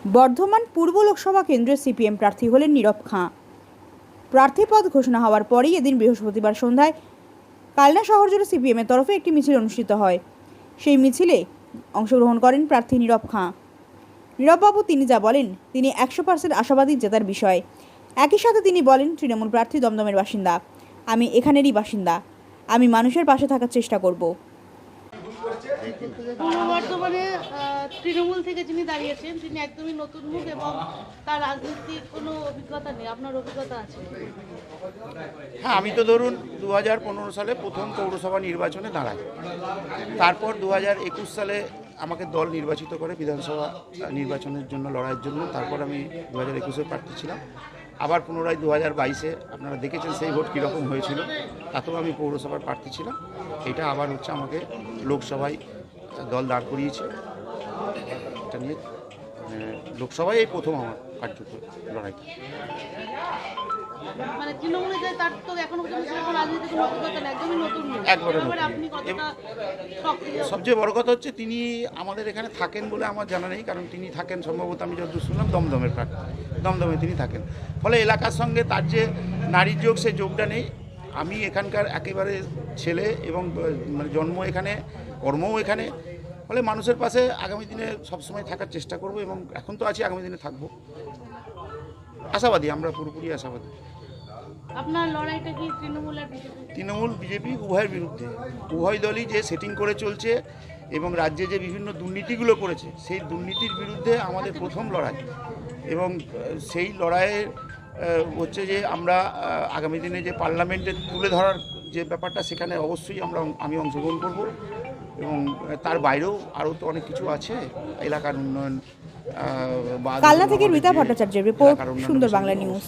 বর্ধমান পূর্ব লোকসভা কেন্দ্রের সিপিএম প্রার্থী হলেন নীরব খাঁ। প্রার্থীপদ ঘোষণা হওয়ার পরেই এদিন বৃহস্পতিবার সন্ধ্যায় কালনা শহর জুড়ে সিপিএমের তরফে একটি মিছিল অনুষ্ঠিত হয়। সেই মিছিলে অংশগ্রহণ করেন প্রার্থী নীরব খাঁ। নীরববাবু তিনি যা বলেন, তিনি 100% আশাবাদী জেতার বিষয়। একই সাথে তিনি বলেন, তৃণমূল প্রার্থী দমদমের বাসিন্দা, আমি এখানেরই বাসিন্দা, আমি মানুষের পাশে থাকার চেষ্টা করব। পূর্ব বর্ধমানে তৃণমূল থেকে যিনি দাঁড়িয়েছেন তিনি একদমই নতুন মুখ এবং তার রাজনীতির কোনো অভিজ্ঞতা নেই। আপনার অভিজ্ঞতা আছে? হ্যাঁ, আমি তো ধরুন 2015 সালে প্রথম পৌরসভা নির্বাচনে দাঁড়াই। তারপর 2021 সালে আমাকে দল নির্বাচিত করে বিধানসভা নির্বাচনের জন্য লড়াইয়ের জন্য। তারপর আমি 2021-এ প্রার্থী ছিলাম। আবার পুনরায় 2022-এ আপনারা দেখেছেন সেই ভোট কীরকম হয়েছিল, তাতেও আমি পৌরসভার প্রার্থী ছিলাম। এটা আবার হচ্ছে আমাকে লোকসভায় দল দাঁড় করিয়েছে। এটা নিয়ে লোকসভায় এই প্রথম আমার কার্যত লড়াই। মানে তৃণমূলে যায় তার তো এখনো পর্যন্ত সেরকম রাজনীতির কোনো অভিজ্ঞতা নেই, একদমই নতুন মুখ। একবারে নতুন। এবারে আপনি কতটা সক্রিয়? সবচেয়ে বড় কথা হচ্ছে তিনি আমাদের এখানে থাকেন বলে আমার জানা নেই, কারণ তিনি থাকেন সম্ভবত, আমি যতদূর শুনলাম, দমদমের প্রার্থী। দমদমে তিনি থাকেন, ফলে এলাকার সঙ্গে তার যে নারীর যোগ, সে যোগটা নেই। আমি এখানকার একেবারে ছেলে এবং মানে জন্ম এখানে, কর্মও এখানে, ফলে মানুষের পাশে আগামী দিনে সবসময় থাকার চেষ্টা করব এবং এখন তো আছি, আগামী দিনে থাকবো। আশাবাদী, আমরা পুরোপুরি আশাবাদী। আপনার লড়াইটা কি তৃণমূল আর বিজেপি? তৃণমূল বিজেপি উভয়ের বিরুদ্ধে। উভয় দলই যে সেটিং করে চলছে এবং রাজ্যে যে বিভিন্ন দুর্নীতিগুলো করেছে, সেই দুর্নীতির বিরুদ্ধে আমাদের প্রথম লড়াই। এবং সেই লড়াইয়ের হচ্ছে যে আমরা আগামী দিনে যে পার্লামেন্টে তুলে ধরার যে ব্যাপারটা, সেখানে অবশ্যই আমি অংশগ্রহণ করব। এবং তার বাইরেও আরও তো অনেক কিছু আছে, এলাকার উন্নয়ন। কালনা থেকে রীতা ভট্টাচার্যের রিপোর্ট, সুন্দর বাংলা নিউজ।